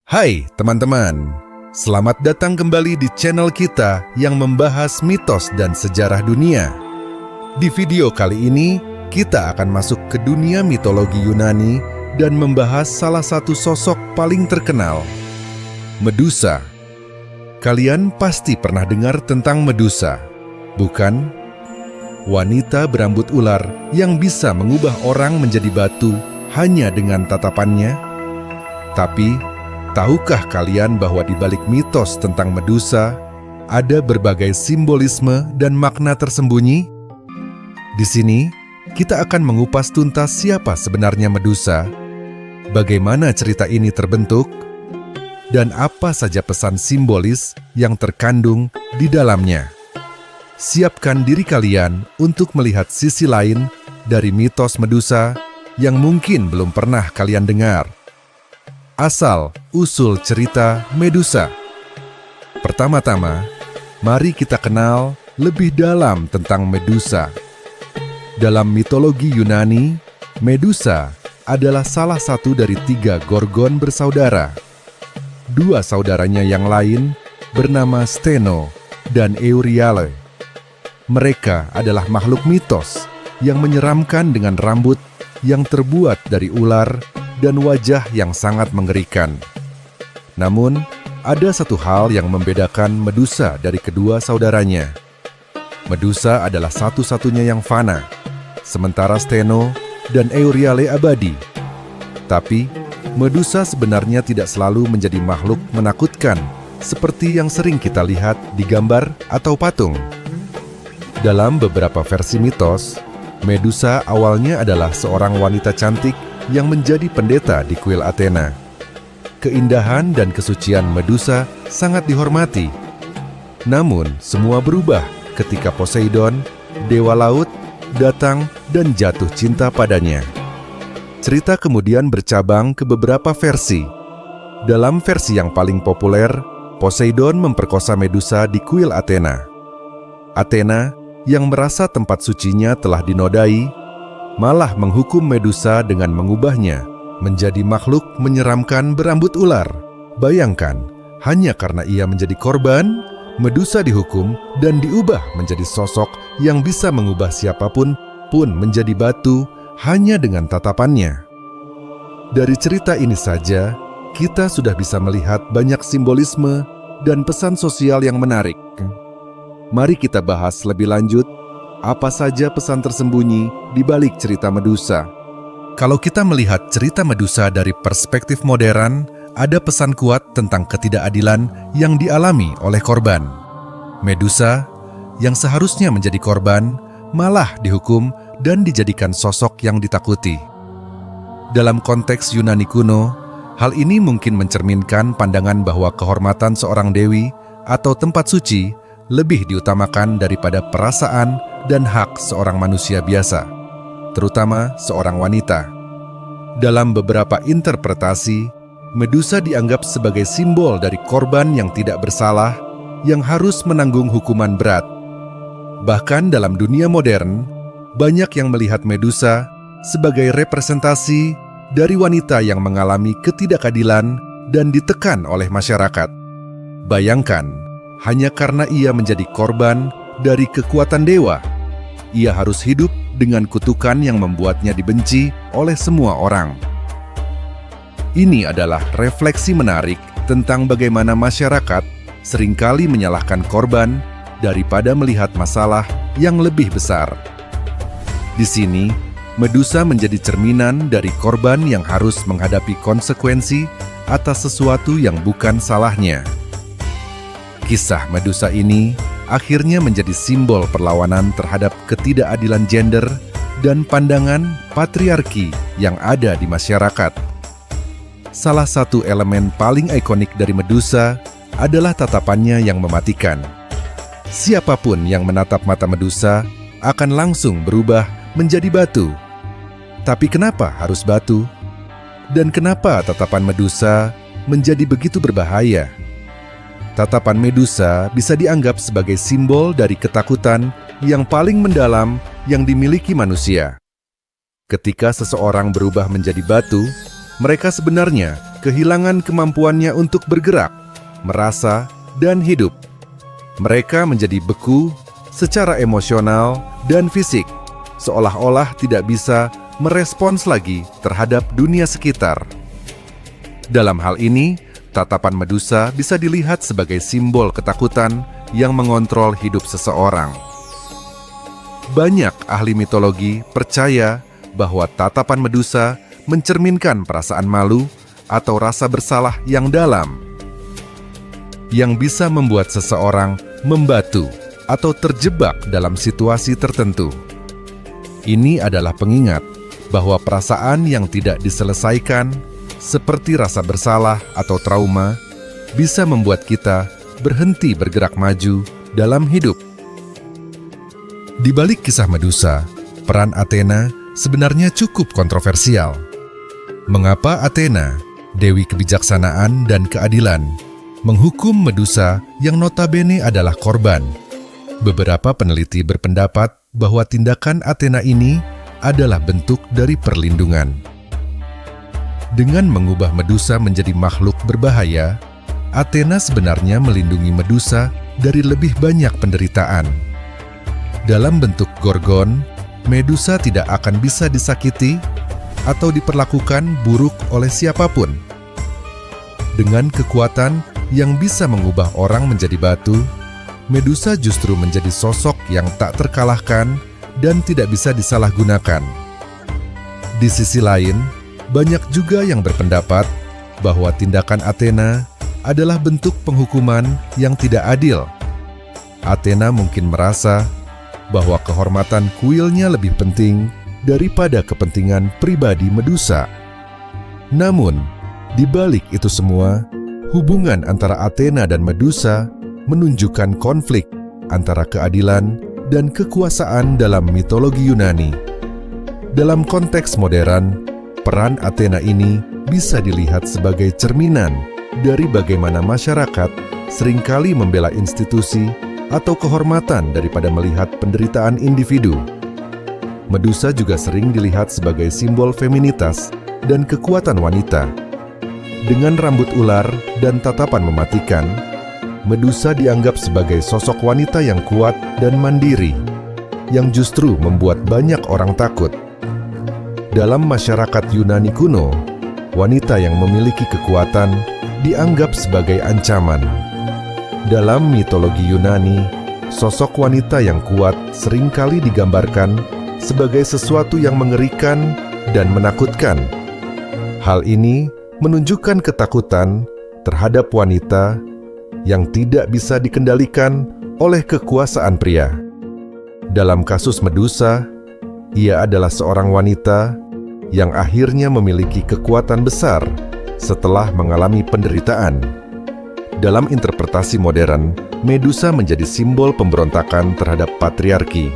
Hai teman-teman, selamat datang kembali di channel kita yang membahas mitos dan sejarah dunia. Di video kali ini, kita akan masuk ke dunia mitologi Yunani dan membahas salah satu sosok paling terkenal, Medusa. Kalian pasti pernah dengar tentang Medusa, bukan? Wanita berambut ular yang bisa mengubah orang menjadi batu hanya dengan tatapannya. Tapi, tahukah kalian bahwa di balik mitos tentang Medusa ada berbagai simbolisme dan makna tersembunyi? Di sini, kita akan mengupas tuntas siapa sebenarnya Medusa, bagaimana cerita ini terbentuk, dan apa saja pesan simbolis yang terkandung di dalamnya. Siapkan diri kalian untuk melihat sisi lain dari mitos Medusa yang mungkin belum pernah kalian dengar. Asal-usul cerita Medusa. Pertama-tama, mari kita kenal lebih dalam tentang Medusa. Dalam mitologi Yunani, Medusa adalah salah satu dari 3 Gorgon bersaudara. 2 saudaranya yang lain bernama Steno dan Euryale. Mereka adalah makhluk mitos yang menyeramkan dengan rambut yang terbuat dari ular dan wajah yang sangat mengerikan. Namun, ada satu hal yang membedakan Medusa dari kedua saudaranya. Medusa adalah satu-satunya yang fana, sementara Steno dan Euryale abadi. Tapi, Medusa sebenarnya tidak selalu menjadi makhluk menakutkan seperti yang sering kita lihat di gambar atau patung. Dalam beberapa versi mitos, Medusa awalnya adalah seorang wanita cantik yang menjadi pendeta di kuil Athena. Keindahan dan kesucian Medusa sangat dihormati. Namun, semua berubah ketika Poseidon, dewa laut, datang dan jatuh cinta padanya. Cerita kemudian bercabang ke beberapa versi. Dalam versi yang paling populer, Poseidon memperkosa Medusa di kuil Athena. Athena, yang merasa tempat sucinya telah dinodai, malah menghukum Medusa dengan mengubahnya menjadi makhluk menyeramkan berambut ular. Bayangkan, hanya karena ia menjadi korban, Medusa dihukum dan diubah menjadi sosok yang bisa mengubah siapapun pun menjadi batu hanya dengan tatapannya. Dari cerita ini saja, kita sudah bisa melihat banyak simbolisme dan pesan sosial yang menarik. Mari kita bahas lebih lanjut apa saja pesan tersembunyi di balik cerita Medusa. Kalau kita melihat cerita Medusa dari perspektif modern, ada pesan kuat tentang ketidakadilan yang dialami oleh korban. Medusa, yang seharusnya menjadi korban, malah dihukum dan dijadikan sosok yang ditakuti. Dalam konteks Yunani kuno, hal ini mungkin mencerminkan pandangan bahwa kehormatan seorang dewi atau tempat suci lebih diutamakan daripada perasaan dan hak seorang manusia biasa, terutama seorang wanita. Dalam beberapa interpretasi, Medusa dianggap sebagai simbol dari korban yang tidak bersalah yang harus menanggung hukuman berat. Bahkan dalam dunia modern, banyak yang melihat Medusa sebagai representasi dari wanita yang mengalami ketidakadilan dan ditekan oleh masyarakat. Bayangkan, hanya karena ia menjadi korban dari kekuatan dewa, ia harus hidup dengan kutukan yang membuatnya dibenci oleh semua orang. Ini adalah refleksi menarik tentang bagaimana masyarakat seringkali menyalahkan korban daripada melihat masalah yang lebih besar. Di sini, Medusa menjadi cerminan dari korban yang harus menghadapi konsekuensi atas sesuatu yang bukan salahnya. Kisah Medusa ini akhirnya menjadi simbol perlawanan terhadap ketidakadilan gender dan pandangan patriarki yang ada di masyarakat. Salah satu elemen paling ikonik dari Medusa adalah tatapannya yang mematikan. Siapapun yang menatap mata Medusa akan langsung berubah menjadi batu. Tapi kenapa harus batu? Dan kenapa tatapan Medusa menjadi begitu berbahaya? Tatapan Medusa bisa dianggap sebagai simbol dari ketakutan yang paling mendalam yang dimiliki manusia. Ketika seseorang berubah menjadi batu, mereka sebenarnya kehilangan kemampuannya untuk bergerak, merasa, dan hidup. Mereka menjadi beku secara emosional dan fisik, seolah-olah tidak bisa merespons lagi terhadap dunia sekitar. Dalam hal ini, tatapan Medusa bisa dilihat sebagai simbol ketakutan yang mengontrol hidup seseorang. Banyak ahli mitologi percaya bahwa tatapan Medusa mencerminkan perasaan malu atau rasa bersalah yang dalam, yang bisa membuat seseorang membatu atau terjebak dalam situasi tertentu. Ini adalah pengingat bahwa perasaan yang tidak diselesaikan, seperti rasa bersalah atau trauma, bisa membuat kita berhenti bergerak maju dalam hidup. Di balik kisah Medusa, peran Athena sebenarnya cukup kontroversial. Mengapa Athena, dewi kebijaksanaan dan keadilan, menghukum Medusa yang notabene adalah korban? Beberapa peneliti berpendapat bahwa tindakan Athena ini adalah bentuk dari perlindungan. Dengan mengubah Medusa menjadi makhluk berbahaya, Athena sebenarnya melindungi Medusa dari lebih banyak penderitaan. Dalam bentuk Gorgon, Medusa tidak akan bisa disakiti atau diperlakukan buruk oleh siapapun. Dengan kekuatan yang bisa mengubah orang menjadi batu, Medusa justru menjadi sosok yang tak terkalahkan dan tidak bisa disalahgunakan. Di sisi lain, banyak juga yang berpendapat bahwa tindakan Athena adalah bentuk penghukuman yang tidak adil. Athena mungkin merasa bahwa kehormatan kuilnya lebih penting daripada kepentingan pribadi Medusa. Namun, di balik itu semua, hubungan antara Athena dan Medusa menunjukkan konflik antara keadilan dan kekuasaan dalam mitologi Yunani. Dalam konteks modern, peran Athena ini bisa dilihat sebagai cerminan dari bagaimana masyarakat seringkali membela institusi atau kehormatan daripada melihat penderitaan individu. Medusa juga sering dilihat sebagai simbol feminitas dan kekuatan wanita. Dengan rambut ular dan tatapan mematikan, Medusa dianggap sebagai sosok wanita yang kuat dan mandiri, yang justru membuat banyak orang takut. Dalam masyarakat Yunani kuno, wanita yang memiliki kekuatan dianggap sebagai ancaman. Dalam mitologi Yunani, sosok wanita yang kuat seringkali digambarkan sebagai sesuatu yang mengerikan dan menakutkan. Hal ini menunjukkan ketakutan terhadap wanita yang tidak bisa dikendalikan oleh kekuasaan pria. Dalam kasus Medusa, ia adalah seorang wanita yang akhirnya memiliki kekuatan besar setelah mengalami penderitaan. Dalam interpretasi modern, Medusa menjadi simbol pemberontakan terhadap patriarki.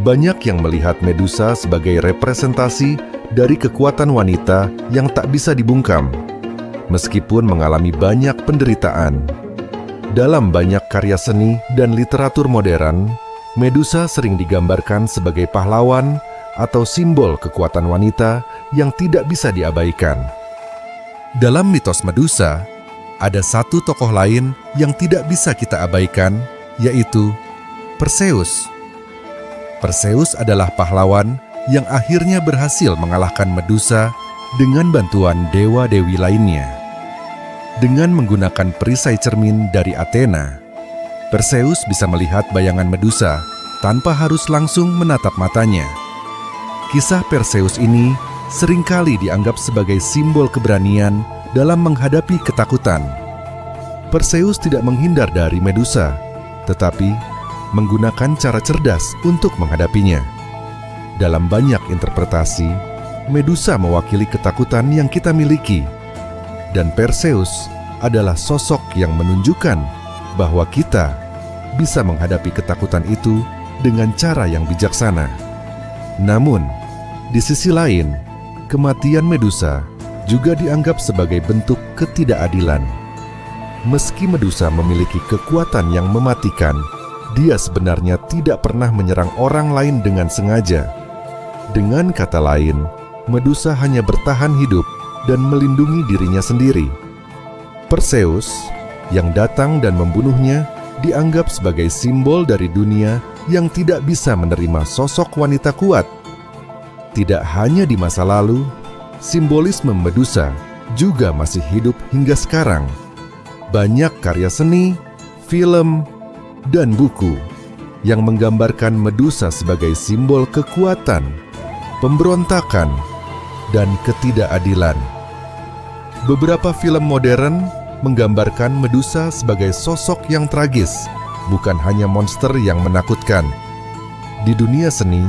Banyak yang melihat Medusa sebagai representasi dari kekuatan wanita yang tak bisa dibungkam, meskipun mengalami banyak penderitaan. Dalam banyak karya seni dan literatur modern, Medusa sering digambarkan sebagai pahlawan atau simbol kekuatan wanita yang tidak bisa diabaikan. Dalam mitos Medusa, ada satu tokoh lain yang tidak bisa kita abaikan, yaitu Perseus. Perseus adalah pahlawan yang akhirnya berhasil mengalahkan Medusa dengan bantuan dewa-dewi lainnya. Dengan menggunakan perisai cermin dari Athena, Perseus bisa melihat bayangan Medusa tanpa harus langsung menatap matanya. Kisah Perseus ini seringkali dianggap sebagai simbol keberanian dalam menghadapi ketakutan. Perseus tidak menghindar dari Medusa, tetapi menggunakan cara cerdas untuk menghadapinya. Dalam banyak interpretasi, Medusa mewakili ketakutan yang kita miliki, dan Perseus adalah sosok yang menunjukkan bahwa kita bisa menghadapi ketakutan itu dengan cara yang bijaksana. Namun, di sisi lain, kematian Medusa juga dianggap sebagai bentuk ketidakadilan. Meski Medusa memiliki kekuatan yang mematikan, dia sebenarnya tidak pernah menyerang orang lain dengan sengaja. Dengan kata lain, Medusa hanya bertahan hidup dan melindungi dirinya sendiri. Perseus, yang datang dan membunuhnya, dianggap sebagai simbol dari dunia yang tidak bisa menerima sosok wanita kuat. Tidak hanya di masa lalu, simbolisme Medusa juga masih hidup hingga sekarang. Banyak karya seni, film, dan buku yang menggambarkan Medusa sebagai simbol kekuatan, pemberontakan, dan ketidakadilan. Beberapa film modern menggambarkan Medusa sebagai sosok yang tragis, bukan hanya monster yang menakutkan. Di dunia seni,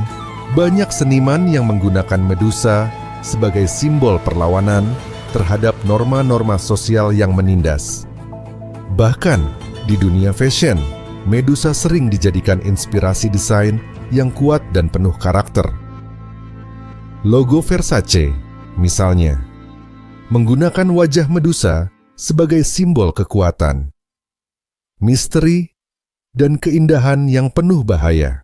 banyak seniman yang menggunakan Medusa sebagai simbol perlawanan terhadap norma-norma sosial yang menindas. Bahkan di dunia fashion, Medusa sering dijadikan inspirasi desain yang kuat dan penuh karakter. Logo Versace, misalnya, menggunakan wajah Medusa sebagai simbol kekuatan, misteri, dan keindahan yang penuh bahaya.